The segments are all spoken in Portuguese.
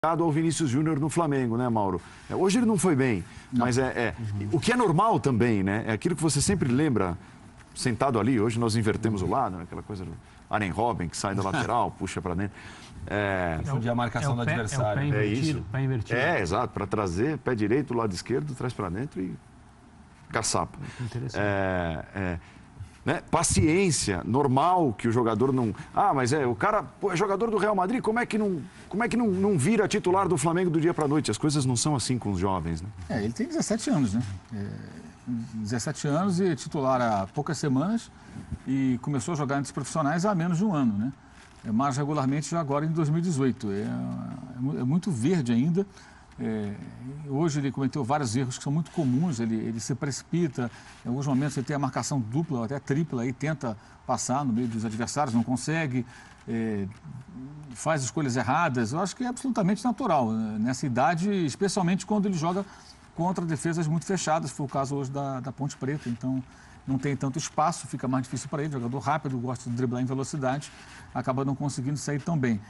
ao Vinícius Júnior no Flamengo, né, Mauro? Hoje ele não foi bem, mas o que é normal também, né? É aquilo que você sempre lembra, sentado ali. Hoje nós invertemos o lado, né? Aquela coisa do Arjen Robben, que sai da lateral, puxa para dentro. Confundir a marcação do adversário. É o pé invertido, isso. Pé invertido. Exato, para trazer pé direito, lado esquerdo, traz para dentro e caçapa. Interessante. Né? Paciência, normal que o jogador não... mas o cara é jogador do Real Madrid, como é que não vira titular do Flamengo do dia para a noite? As coisas não são assim com os jovens, né? Ele tem 17 anos, né? 17 anos e titular há poucas semanas e começou a jogar entre os profissionais há menos de um ano, né? Mais regularmente já agora em 2018. É muito verde ainda. Hoje ele cometeu vários erros que são muito comuns, ele se precipita, em alguns momentos ele tem a marcação dupla ou até tripla e tenta passar no meio dos adversários, não consegue, faz escolhas erradas. Eu acho que é absolutamente natural nessa idade, especialmente quando ele joga contra defesas muito fechadas, foi o caso hoje da Ponte Preta, então não tem tanto espaço, fica mais difícil para ele, jogador rápido, gosta de driblar em velocidade, acaba não conseguindo sair tão bem.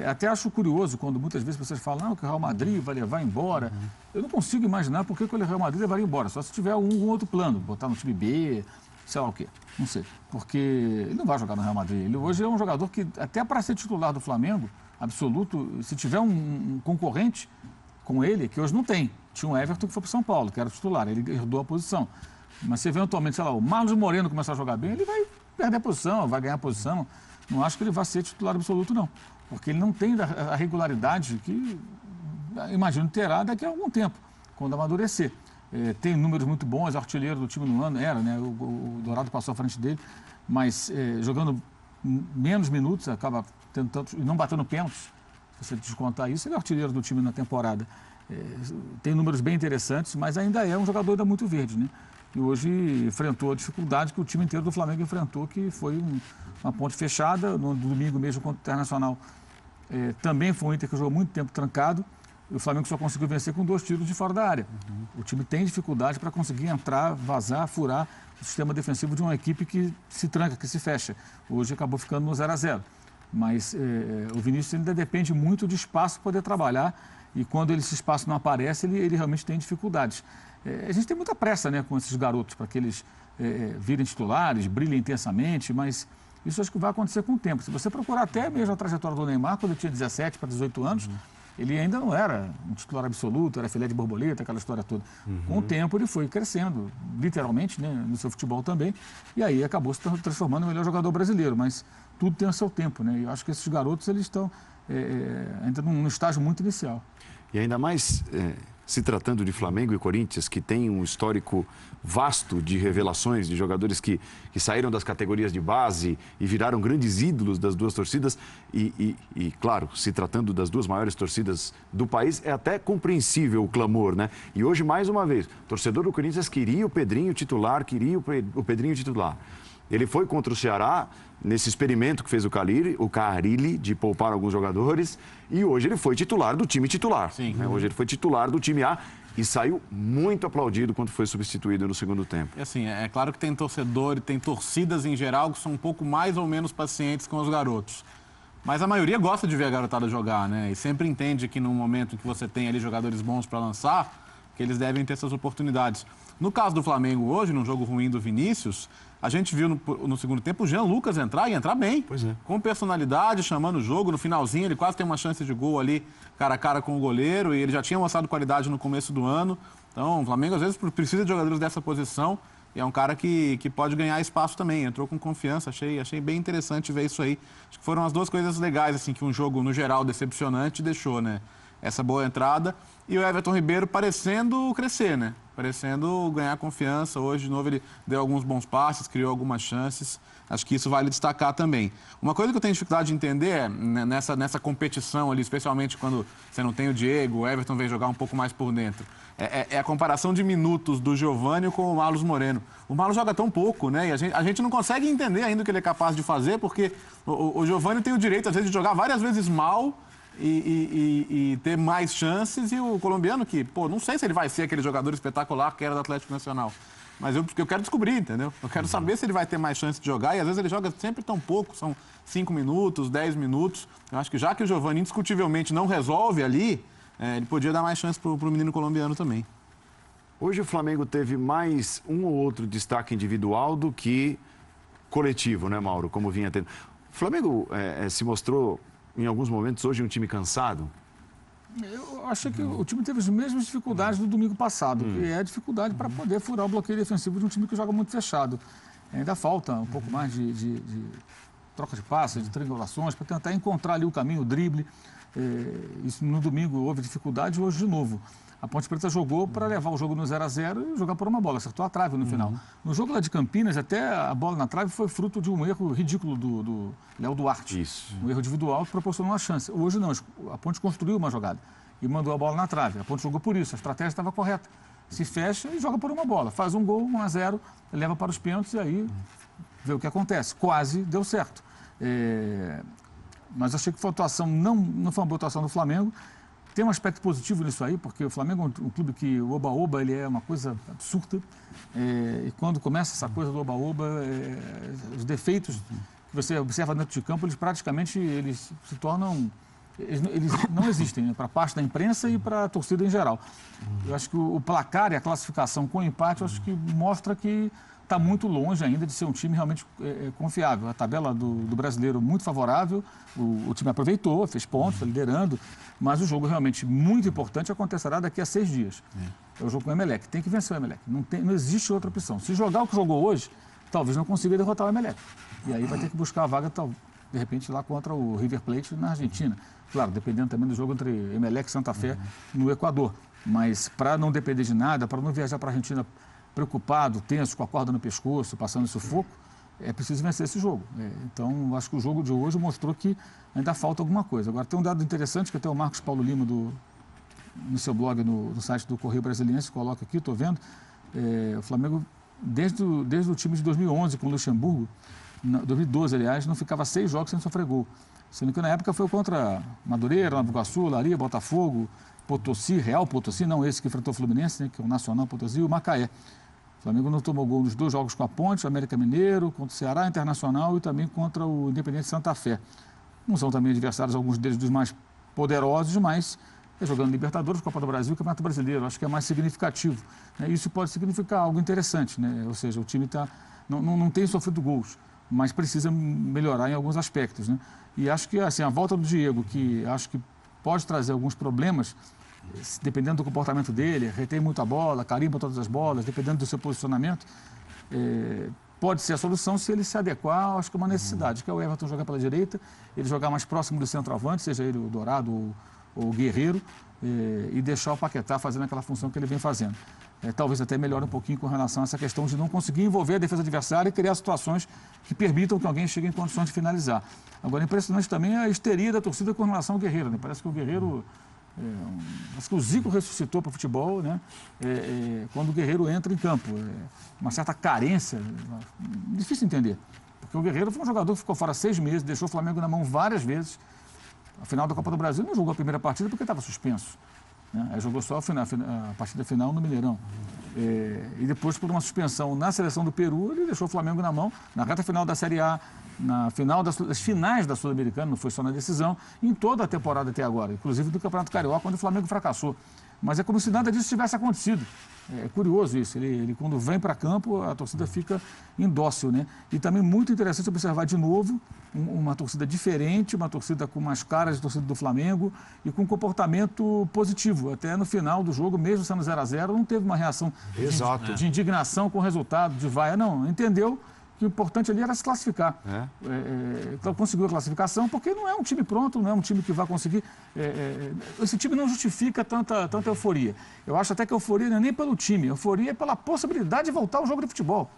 Até acho curioso quando muitas vezes vocês falam que o Real Madrid vai levar embora. Eu não consigo imaginar por que o Real Madrid levaria embora, só se tiver um outro plano, botar no time B, sei lá o quê, não sei. Porque ele não vai jogar no Real Madrid. Ele hoje é um jogador que, até para ser titular do Flamengo, absoluto, se tiver um concorrente com ele, que hoje não tem. Tinha um Everton que foi para São Paulo, que era titular, ele herdou a posição. Mas se eventualmente, sei lá, o Marlos Moreno começar a jogar bem, ele vai perder a posição, vai ganhar a posição. Não acho que ele vai ser titular absoluto, não. Porque ele não tem a regularidade que, imagino, terá daqui a algum tempo, quando amadurecer. Tem números muito bons, artilheiro do time no ano, né? O Dourado passou à frente dele, mas jogando menos minutos, acaba tendo tantos, e não batendo pênaltis, se você descontar isso, ele é artilheiro do time na temporada. Tem números bem interessantes, mas ainda é um jogador ainda muito verde, né? E hoje enfrentou a dificuldade que o time inteiro do Flamengo enfrentou, que foi uma ponte fechada. No domingo mesmo contra o Internacional, também foi um Inter que jogou muito tempo trancado, e o Flamengo só conseguiu vencer com 2 tiros de fora da área. O time tem dificuldade para conseguir entrar, vazar, furar o sistema defensivo de uma equipe que se tranca, que se fecha. Hoje acabou ficando no 0-0. Mas o Vinícius ainda depende muito de espaço para poder trabalhar, e quando esse espaço não aparece, ele realmente tem dificuldades. A gente tem muita pressa, né, com esses garotos, para que eles virem titulares, brilhem intensamente, mas isso acho que vai acontecer com o tempo. Se você procurar até mesmo a trajetória do Neymar, quando ele tinha 17 para 18 anos, ele ainda não era um titular absoluto, era filé de borboleta, aquela história toda. Com o tempo ele foi crescendo, literalmente, né, no seu futebol também, e aí acabou se transformando no melhor jogador brasileiro, mas tudo tem o seu tempo, né? E eu acho que esses garotos, eles estão ainda num estágio muito inicial. E ainda mais se tratando de Flamengo e Corinthians, que tem um histórico vasto de revelações, de jogadores que saíram das categorias de base e viraram grandes ídolos das duas torcidas. E, claro, se tratando das duas maiores torcidas do país, é até compreensível o clamor, né? E hoje, mais uma vez, o torcedor do Corinthians queria o Pedrinho titular, Ele foi contra o Ceará, nesse experimento que fez o Carille, de poupar alguns jogadores, e hoje ele foi titular do time titular. Sim. Né? Hoje ele foi titular do time A e saiu muito aplaudido quando foi substituído no segundo tempo. E assim, é claro que tem torcedor e tem torcidas em geral que são um pouco mais ou menos pacientes com os garotos. Mas a maioria gosta de ver a garotada jogar, né? E sempre entende que no momento em que você tem ali jogadores bons para lançar, que eles devem ter essas oportunidades. No caso do Flamengo hoje, num jogo ruim do Vinícius, a gente viu no segundo tempo o Jean Lucas entrar e entrar bem. Pois é. Com personalidade, chamando o jogo. No finalzinho, ele quase tem uma chance de gol ali, cara a cara com o goleiro. E ele já tinha mostrado qualidade no começo do ano. Então, o Flamengo, às vezes, precisa de jogadores dessa posição. E é um cara que pode ganhar espaço também. Entrou com confiança. Achei bem interessante ver isso aí. Acho que foram as duas coisas legais, assim, que um jogo, no geral, decepcionante deixou, né? Essa boa entrada. E o Everton Ribeiro parecendo crescer, né? Parecendo ganhar confiança. Hoje, de novo, ele deu alguns bons passes, criou algumas chances. Acho que isso vale destacar também. Uma coisa que eu tenho dificuldade de entender é, nessa competição ali, especialmente quando você não tem o Diego, o Everton vem jogar um pouco mais por dentro, é a comparação de minutos do Giovani com o Marlos Moreno. O Marlos joga tão pouco, né? E a gente não consegue entender ainda o que ele é capaz de fazer, porque o Giovani tem o direito, às vezes, de jogar várias vezes mal e ter mais chances, e o colombiano que, não sei se ele vai ser aquele jogador espetacular que era do Atlético Nacional. Mas eu quero descobrir, entendeu? Eu quero saber se ele vai ter mais chance de jogar e às vezes ele joga sempre tão pouco, são 5 minutos, 10 minutos. Eu acho que já que o Giovani indiscutivelmente não resolve ali, ele podia dar mais chance pro menino colombiano também. Hoje o Flamengo teve mais um ou outro destaque individual do que coletivo, né, Mauro? Como vinha tendo. O Flamengo se mostrou, em alguns momentos, hoje um time cansado? Eu achei que o time teve as mesmas dificuldades do domingo passado, que é a dificuldade para poder furar o bloqueio defensivo de um time que joga muito fechado. Ainda falta um pouco mais de troca de passes, de triangulações, para tentar encontrar ali o caminho, o drible. Isso no domingo houve dificuldade, hoje de novo. A Ponte Preta jogou para levar o jogo no 0-0 e jogar por uma bola, acertou a trave no final. No jogo lá de Campinas, até a bola na trave foi fruto de um erro ridículo do Léo Duarte. Isso. Um erro individual que proporcionou uma chance. Hoje não, a Ponte construiu uma jogada e mandou a bola na trave. A Ponte jogou por isso, a estratégia estava correta. Se fecha e joga por uma bola. Faz um gol, 1-0, leva para os pênaltis e aí vê o que acontece. Quase deu certo. Mas achei que foi uma atuação, não foi uma boa atuação do Flamengo. Tem um aspecto positivo nisso aí, porque o Flamengo é um clube que o oba-oba ele é uma coisa absurda. E quando começa essa coisa do oba-oba, os defeitos que você observa dentro de campo, eles praticamente se tornam... Eles não existem, né? Para parte da imprensa e para a torcida em geral. Eu acho que o placar e a classificação com o empate, eu acho que mostra que está muito longe ainda de ser um time realmente confiável. A tabela do brasileiro muito favorável, o time aproveitou, fez pontos, foi liderando, mas o jogo realmente muito importante acontecerá daqui a 6 dias. É o jogo com o Emelec, tem que vencer o Emelec, não existe outra opção. Se jogar o que jogou hoje, talvez não consiga derrotar o Emelec. E aí vai ter que buscar a vaga, de repente, lá contra o River Plate na Argentina. Claro, dependendo também do jogo entre Emelec e Santa Fé no Equador. Mas para não depender de nada, para não viajar para a Argentina preocupado, tenso, com a corda no pescoço, passando sufoco, é preciso vencer esse jogo. Então, acho que o jogo de hoje mostrou que ainda falta alguma coisa. Agora, tem um dado interessante que até o Marcos Paulo Lima, no seu blog, no site do Correio Brasiliense, coloca aqui, estou vendo, o Flamengo, desde o time de 2011 com o Luxemburgo, 2012, aliás, não ficava 6 jogos sem sofrer gol. Sendo que na época foi contra Madureira, Nova Iguaçu, Olaria, Botafogo, Potosí, Real Potosí, não esse que enfrentou o Fluminense, né, que é o Nacional Potosí, e o Macaé. O Flamengo não tomou gol nos 2 jogos com a Ponte, América Mineiro, contra o Ceará Internacional e também contra o Independente Santa Fé. Não são também adversários, alguns deles dos mais poderosos, mas jogando Libertadores, Copa do Brasil e Campeonato Brasileiro. Acho que é mais significativo. Né? Isso pode significar algo interessante, né? Ou seja, o time não tem sofrido gols, mas precisa melhorar em alguns aspectos. Né? E acho que assim, a volta do Diego, que acho que pode trazer alguns problemas, dependendo do comportamento dele, retém muita bola, carimba todas as bolas, dependendo do seu posicionamento, pode ser a solução se ele se adequar, acho que é uma necessidade, que é o Everton jogar pela direita, ele jogar mais próximo do centroavante, seja ele o Dourado ou o Guerreiro, e deixar o Paquetá fazendo aquela função que ele vem fazendo. Talvez até melhore um pouquinho com relação a essa questão de não conseguir envolver a defesa adversária e criar situações que permitam que alguém chegue em condições de finalizar. Agora, impressionante também a histeria da torcida com relação ao Guerreiro. Né? Parece que o Guerreiro... acho que o Zico ressuscitou para o futebol, né? Quando o Guerreiro entra em campo. Uma certa carência, difícil entender. Porque o Guerreiro foi um jogador que ficou fora 6 meses, deixou o Flamengo na mão várias vezes. A final da Copa do Brasil não jogou a primeira partida porque estava suspenso. Né? Aí jogou só a partida final no Mineirão. E depois, por uma suspensão na seleção do Peru, ele deixou o Flamengo na mão, na reta final da Série A, na final das finais da Sul-Americana, não foi só na decisão, em toda a temporada até agora, inclusive do Campeonato Carioca, onde o Flamengo fracassou. Mas é como se nada disso tivesse acontecido. É curioso isso. Ele quando vem para campo, a torcida fica indócil, né? E também muito interessante observar de novo uma torcida diferente, uma torcida com mais caras de torcida do Flamengo e com comportamento positivo. Até no final do jogo, mesmo sendo 0-0, não teve uma reação de indignação com o resultado, de vaia. Não, entendeu que o importante ali era se classificar. Então conseguiu a classificação, porque não é um time pronto, não é um time que vai conseguir... esse time não justifica tanta euforia. Eu acho até que a euforia não é nem pelo time, a euforia é pela possibilidade de voltar ao jogo de futebol.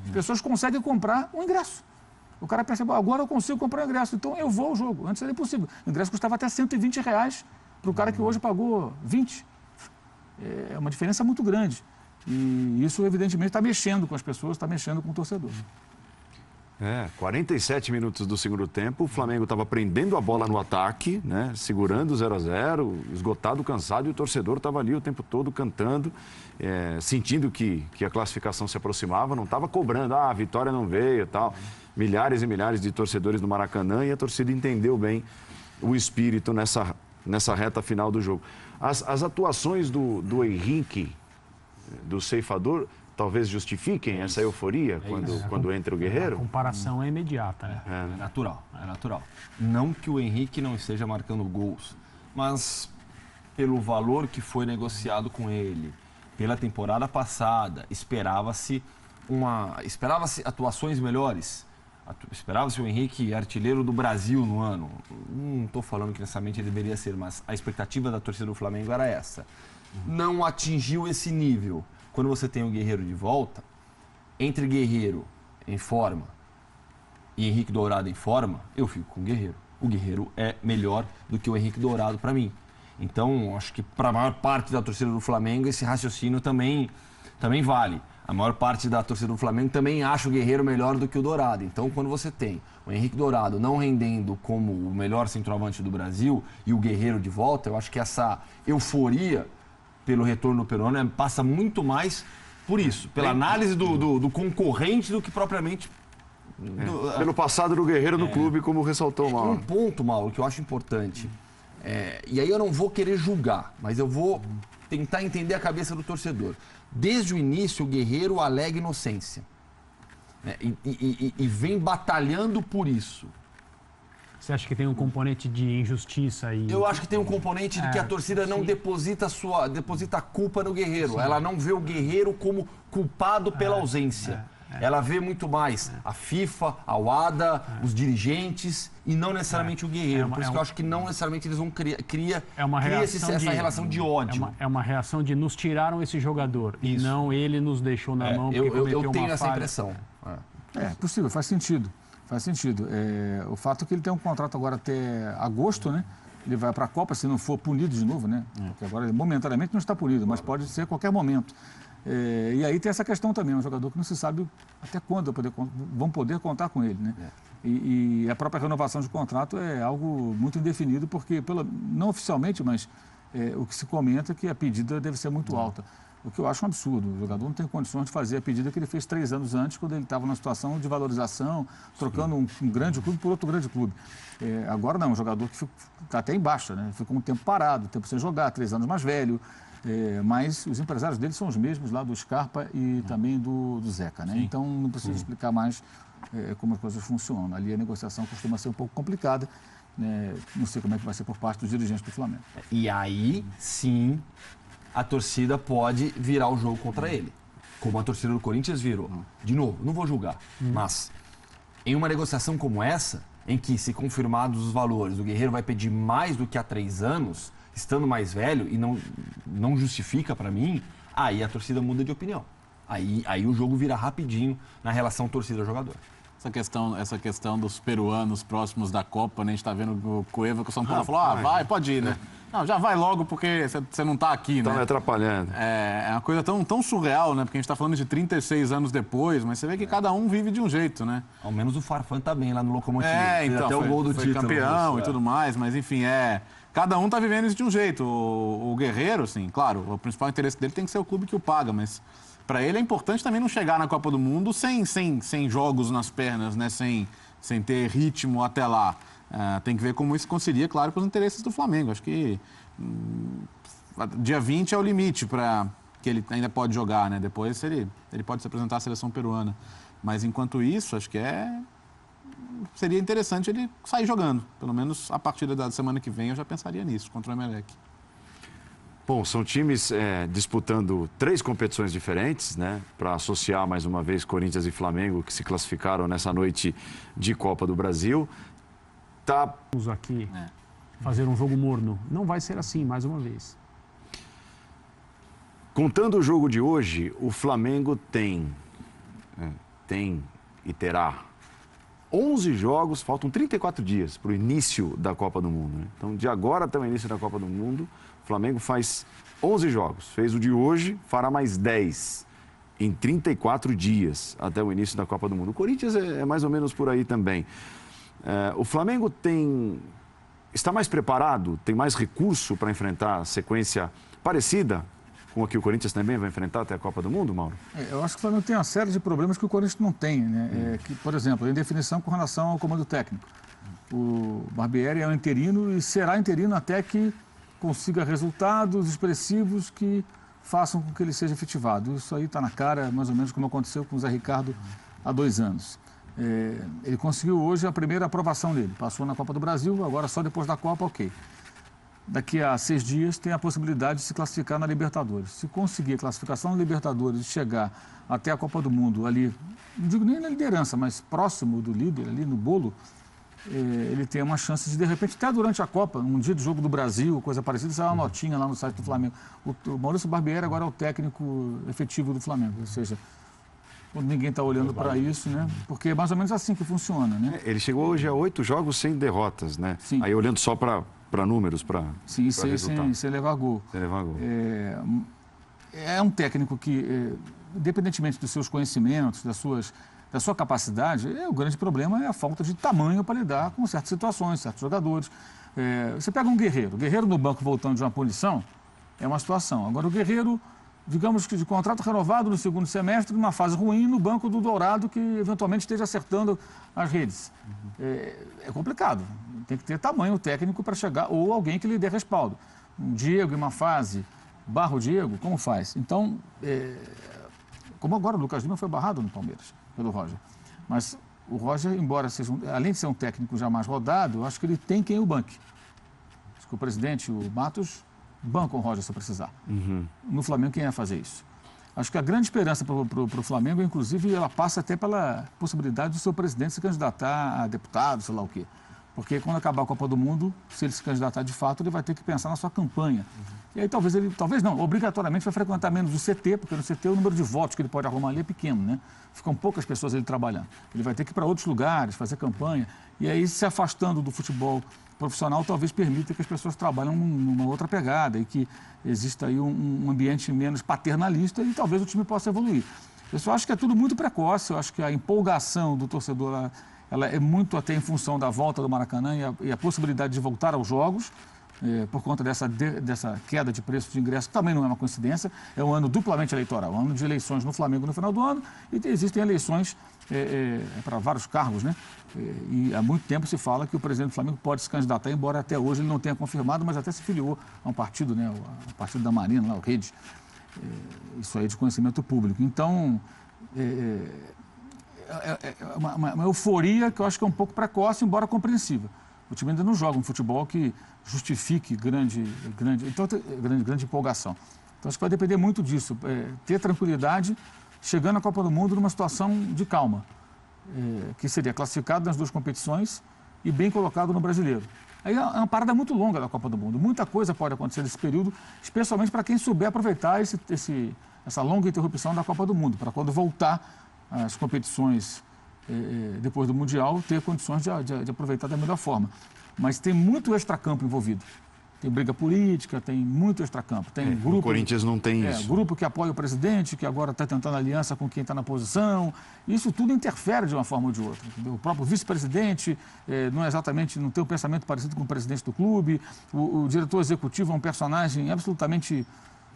As pessoas conseguem comprar um ingresso. O cara pensa, agora eu consigo comprar um ingresso, então eu vou ao jogo. Antes era impossível. O ingresso custava até R$120 para o cara que hoje pagou 20. É uma diferença muito grande. E isso, evidentemente, está mexendo com as pessoas, está mexendo com o torcedor. 47 minutos do segundo tempo, o Flamengo estava prendendo a bola no ataque, né? Segurando o 0-0, esgotado, cansado, e o torcedor estava ali o tempo todo cantando, sentindo que a classificação se aproximava, não estava cobrando, a vitória não veio e tal. Milhares e milhares de torcedores no Maracanã, e a torcida entendeu bem o espírito nessa reta final do jogo. As atuações do Henrique, do ceifador, talvez justifiquem essa euforia quando entra o Guerreiro? A comparação é imediata, né? É natural. Não que o Henrique não esteja marcando gols, mas pelo valor que foi negociado com ele, pela temporada passada, esperava-se atuações melhores. Esperava-se o Henrique artilheiro do Brasil no ano. Não estou falando que necessariamente ele deveria ser, mas a expectativa da torcida do Flamengo era essa. Não atingiu esse nível. Quando você tem o Guerreiro de volta, entre Guerreiro em forma e Henrique Dourado em forma, eu fico com o Guerreiro. O Guerreiro é melhor do que o Henrique Dourado para mim. Então, acho que para a maior parte da torcida do Flamengo, esse raciocínio também vale. A maior parte da torcida do Flamengo também acha o Guerreiro melhor do que o Dourado. Então, quando você tem o Henrique Dourado não rendendo como o melhor centroavante do Brasil e o Guerreiro de volta, eu acho que essa euforia pelo retorno do Peruano passa muito mais por isso, pela análise do concorrente do que propriamente... Pelo passado do Guerreiro no clube, como ressaltou o Mauro. Um ponto, Mauro, que eu acho importante, e aí eu não vou querer julgar, mas eu vou tentar entender a cabeça do torcedor. Desde o início, o Guerreiro alega inocência, né? E vem batalhando por isso. Você acha que tem um componente de injustiça aí? Eu acho que tem um componente de que a torcida não deposita a culpa no Guerreiro. Sim. Ela não vê o Guerreiro como culpado pela ausência. Ela vê muito mais a FIFA, a UADA, os dirigentes e não necessariamente o Guerreiro. Por isso que eu acho que não necessariamente eles vão criar essa relação de ódio. É uma reação de nos tiraram esse jogador e não ele nos deixou na mão porque cometeu eu tenho uma essa falha. impressão. É possível, faz sentido. Faz sentido. O fato é que ele tem um contrato agora até agosto, né? Ele vai para a Copa se não for punido de novo, né? Porque agora ele momentaneamente não está punido, mas pode ser a qualquer momento. E aí tem essa questão também, um jogador que não se sabe até quando vão poder contar com ele, né? E a própria renovação de contrato é algo muito indefinido, porque, não oficialmente, mas o que se comenta é que a pedida deve ser muito alta. O que eu acho um absurdo. O jogador não tem condições de fazer a pedida que ele fez 3 anos antes, quando ele estava numa situação de valorização, trocando um grande clube por outro grande clube. Agora não, um jogador que está até em baixa, né? Ficou um tempo parado, tempo sem jogar, 3 anos mais velho. Mas os empresários dele são os mesmos lá do Scarpa e também do Zeca, né? Então não preciso explicar mais como as coisas funcionam. Ali a negociação costuma ser um pouco complicada. Não sei como é que vai ser por parte dos dirigentes do Flamengo. E aí, sim, a torcida pode virar o jogo contra ele, como a torcida do Corinthians virou. De novo, não vou julgar, mas em uma negociação como essa, em que, se confirmados os valores, o Guerreiro vai pedir mais do que há 3 anos, estando mais velho, e não justifica para mim, aí a torcida muda de opinião. Aí o jogo vira rapidinho na relação torcida-jogador. Essa questão dos peruanos próximos da Copa, né? A gente está vendo o Cueva que o São Paulo falou, vai, pode ir, né? Não, já vai logo porque você não está aqui, né? Tá me atrapalhando. É uma coisa tão surreal, né? Porque a gente está falando de 36 anos depois, mas você vê que cada um vive de um jeito, né? Ao menos o Farfan tá bem lá no Locomotivo. Então, até o gol do foi título. Campeão e tudo mais, mas enfim, cada um tá vivendo isso de um jeito. O Guerreiro, assim, claro, o principal interesse dele tem que ser o clube que o paga, mas para ele é importante também não chegar na Copa do Mundo sem jogos nas pernas, né? Sem ter ritmo até lá. Tem que ver como isso concilia, claro, com os interesses do Flamengo. Acho que dia 20 é o limite para que ele ainda pode jogar, né? Depois ele pode se apresentar à seleção peruana. Mas enquanto isso, acho que seria interessante ele sair jogando. Pelo menos a partir da semana que vem eu já pensaria nisso, contra o Emelec. Bom, são times disputando 3 competições diferentes, né? Para associar mais uma vez Corinthians e Flamengo, que se classificaram nessa noite de Copa do Brasil. Vamos aqui fazer um jogo morno. Não vai ser assim, mais uma vez. Contando o jogo de hoje, o Flamengo tem e terá 11 jogos, faltam 34 dias para o início da Copa do Mundo, né? Então, de agora até o início da Copa do Mundo, o Flamengo faz 11 jogos. Fez o de hoje, fará mais 10. em 34 dias até o início da Copa do Mundo. O Corinthians é mais ou menos por aí também. O Flamengo está mais preparado, tem mais recurso para enfrentar a sequência parecida com a que o Corinthians também vai enfrentar até a Copa do Mundo, Mauro? Eu acho que o Flamengo tem uma série de problemas que o Corinthians não tem, né? Que, por exemplo, a indefinição com relação ao comando técnico. O Barbieri é um interino e será interino até que consiga resultados expressivos que façam com que ele seja efetivado. Isso aí está na cara, mais ou menos como aconteceu com o Zé Ricardo há 2 anos. Ele conseguiu hoje a primeira aprovação dele. Passou na Copa do Brasil, agora só depois da Copa, ok. Daqui a 6 dias tem a possibilidade de se classificar na Libertadores. Se conseguir a classificação na Libertadores e chegar até a Copa do Mundo ali, não digo nem na liderança, mas próximo do líder, ali no bolo, ele tem uma chance de repente, até durante a Copa, um dia de jogo do Brasil, coisa parecida, sair uma notinha lá no site do Flamengo. O Maurício Barbieri agora é o técnico efetivo do Flamengo, ou seja, quando ninguém está olhando para isso, né? Porque é mais ou menos assim que funciona, né? Ele chegou hoje a 8 jogos sem derrotas, né? Sim. Aí olhando só para números, para sim, sem levar gol. Sem levar gol. É um técnico que, independentemente dos seus conhecimentos, da sua capacidade, o grande problema é a falta de tamanho para lidar com certas situações, certos jogadores. Você pega um Guerreiro no banco voltando de uma punição, é uma situação. Agora o Guerreiro, digamos que de contrato renovado no segundo semestre, numa fase ruim, no banco do Dourado, que eventualmente esteja acertando as redes. É complicado. Tem que ter tamanho técnico para chegar, ou alguém que lhe dê respaldo. Um Diego em uma fase, barra o Diego, como faz? Então, como agora o Lucas Lima foi barrado no Palmeiras, pelo Roger. Mas o Roger, embora seja, além de ser um técnico já mais rodado, eu acho que ele tem quem o banque. Acho que o presidente, o Matos, banca o Roger se precisar. No Flamengo, quem ia fazer isso? Acho que a grande esperança para o Flamengo, inclusive, ela passa até pela possibilidade do seu presidente se candidatar a deputado, sei lá o quê. Porque quando acabar a Copa do Mundo, se ele se candidatar de fato, ele vai ter que pensar na sua campanha. E aí talvez não, obrigatoriamente vai frequentar menos o CT, porque no CT o número de votos que ele pode arrumar ali é pequeno, né? Ficam poucas pessoas ali trabalhando. Ele vai ter que ir para outros lugares, fazer campanha. E aí, se afastando do futebol profissional, talvez permita que as pessoas trabalhem numa outra pegada e que exista aí um ambiente menos paternalista e talvez o time possa evoluir. Eu só acho que é tudo muito precoce, eu acho que a empolgação do torcedor ela é muito até em função da volta do Maracanã e a possibilidade de voltar aos jogos, por conta dessa queda de preço de ingresso, que também não é uma coincidência, é um ano duplamente eleitoral, um ano de eleições no Flamengo no final do ano e existem eleições para vários cargos, né? E há muito tempo se fala que o presidente do Flamengo pode se candidatar, embora até hoje ele não tenha confirmado, mas até se filiou a um partido, né? O partido da Marina, lá, o Rede. Isso aí é de conhecimento público. Então, uma euforia que eu acho que é um pouco precoce, embora compreensiva. O time ainda não joga um futebol que justifique grande empolgação. Então, acho que vai depender muito disso. Ter tranquilidade, chegando à Copa do Mundo numa situação de calma, que seria classificado nas 2 competições e bem colocado no Brasileiro. Aí é uma parada muito longa da Copa do Mundo. Muita coisa pode acontecer nesse período, especialmente para quem souber aproveitar essa longa interrupção da Copa do Mundo, para quando voltar às competições depois do Mundial, ter condições de aproveitar da melhor forma. Mas tem muito extracampo envolvido. Tem briga política, tem muito extracampo. Tem grupo, o Corinthians não tem isso. Grupo que apoia o presidente, que agora está tentando aliança com quem está na posição. Isso tudo interfere de uma forma ou de outra. Entendeu? O próprio vice-presidente não tem um pensamento parecido com o presidente do clube. O diretor executivo é um personagem absolutamente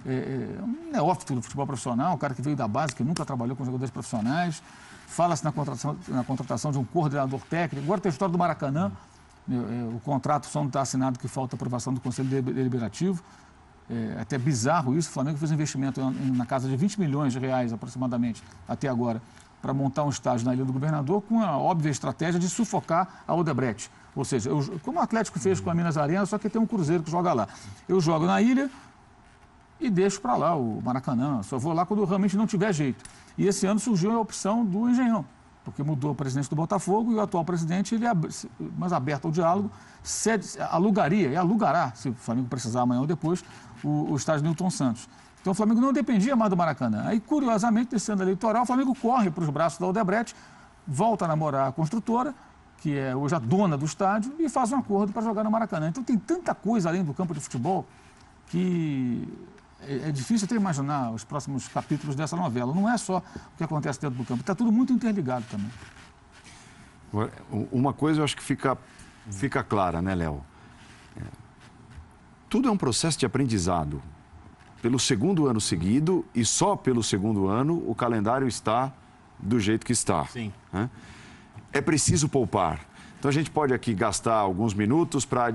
um neófito do futebol profissional, um cara que veio da base, que nunca trabalhou com jogadores profissionais. Fala-se na contratação de um coordenador técnico. Agora tem a história do Maracanã. O contrato só não está assinado, que falta aprovação do Conselho Deliberativo. É até bizarro isso. O Flamengo fez um investimento na casa de 20 milhões de reais, aproximadamente, até agora, para montar um estádio na Ilha do Governador, com a óbvia estratégia de sufocar a Odebrecht. Ou seja, como o Atlético fez com a Minas Arena, só que tem um Cruzeiro que joga lá. Eu jogo na ilha e deixo para lá o Maracanã. Só vou lá quando realmente não tiver jeito. E esse ano surgiu a opção do Engenhão, porque mudou o presidente do Botafogo e o atual presidente, mais aberto ao diálogo, alugará, se o Flamengo precisar amanhã ou depois, o estádio Newton Santos. Então o Flamengo não dependia mais do Maracanã. Aí, curiosamente, nesse ano eleitoral, o Flamengo corre para os braços da Odebrecht, volta a namorar a construtora, que é hoje a dona do estádio, e faz um acordo para jogar no Maracanã. Então tem tanta coisa além do campo de futebol que é difícil até imaginar os próximos capítulos dessa novela. Não é só o que acontece dentro do campo, está tudo muito interligado também. Uma coisa eu acho que fica clara, né, Léo? Tudo é um processo de aprendizado. Pelo segundo ano seguido, e só pelo segundo ano, o calendário está do jeito que está. Sim. Né? É preciso poupar. Então a gente pode aqui gastar alguns minutos para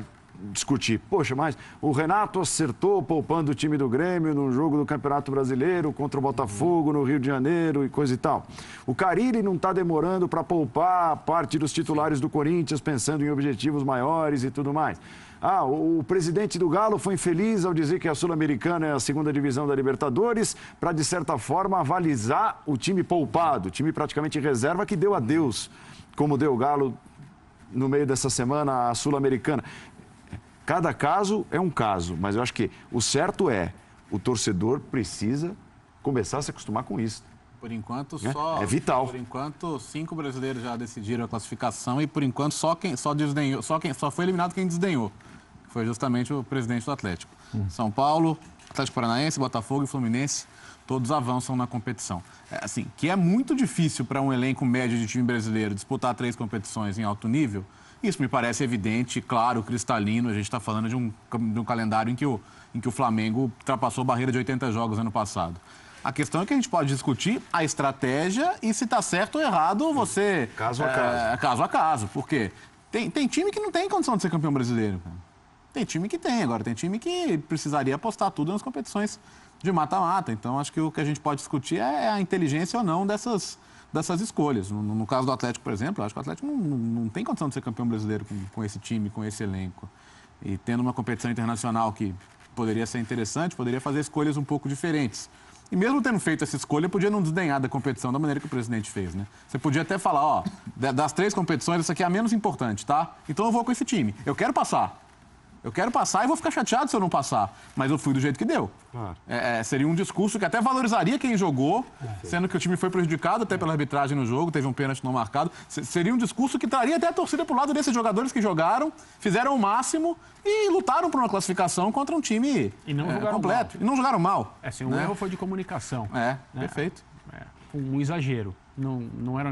discutir. Poxa, mas o Renato acertou poupando o time do Grêmio no jogo do Campeonato Brasileiro contra o Botafogo no Rio de Janeiro e coisa e tal. O Carille não está demorando para poupar parte dos titulares do Corinthians pensando em objetivos maiores e tudo mais. Ah, o presidente do Galo foi infeliz ao dizer que a Sul-Americana é a segunda divisão da Libertadores para, de certa forma, avalizar o time poupado, o time praticamente reserva que deu adeus, como deu o Galo no meio dessa semana a Sul-Americana. Cada caso é um caso, mas eu acho que o certo é o torcedor precisa começar a se acostumar com isso. Por enquanto, É vital. Por enquanto, 5 brasileiros já decidiram a classificação e, por enquanto, só foi eliminado quem desdenhou. Foi justamente o presidente do Atlético. São Paulo, Atlético Paranaense, Botafogo e Fluminense, todos avançam na competição. Assim, que é muito difícil para um elenco médio de time brasileiro disputar 3 competições em alto nível. Isso me parece evidente, claro, cristalino. A gente está falando de um calendário em que o Flamengo ultrapassou a barreira de 80 jogos ano passado. A questão é que a gente pode discutir a estratégia e se está certo ou errado você... Caso a caso. Caso a caso. Por quê? Tem time que não tem condição de ser campeão brasileiro, cara. Tem time que tem. Agora, tem time que precisaria apostar tudo nas competições de mata-mata. Então, acho que o que a gente pode discutir é a inteligência ou não dessas escolhas. No caso do Atlético, por exemplo, eu acho que o Atlético não tem condição de ser campeão brasileiro com esse time, com esse elenco. E tendo uma competição internacional que poderia ser interessante, poderia fazer escolhas um pouco diferentes. E mesmo tendo feito essa escolha, podia não desdenhar da competição da maneira que o presidente fez, né? Você podia até falar, ó, das 3 competições, essa aqui é a menos importante, tá? Então eu vou com esse time. Eu quero passar. Eu quero passar e vou ficar chateado se eu não passar. Mas eu fui do jeito que deu. Claro. Seria um discurso que até valorizaria quem jogou, sendo que o time foi prejudicado até pela arbitragem no jogo, teve um pênalti não marcado. Seria um discurso que traria até a torcida pro lado desses jogadores que jogaram, fizeram o máximo e lutaram por uma classificação contra um time completo. Mal. E não jogaram mal. Um erro foi de comunicação. Perfeito. Um exagero. Não era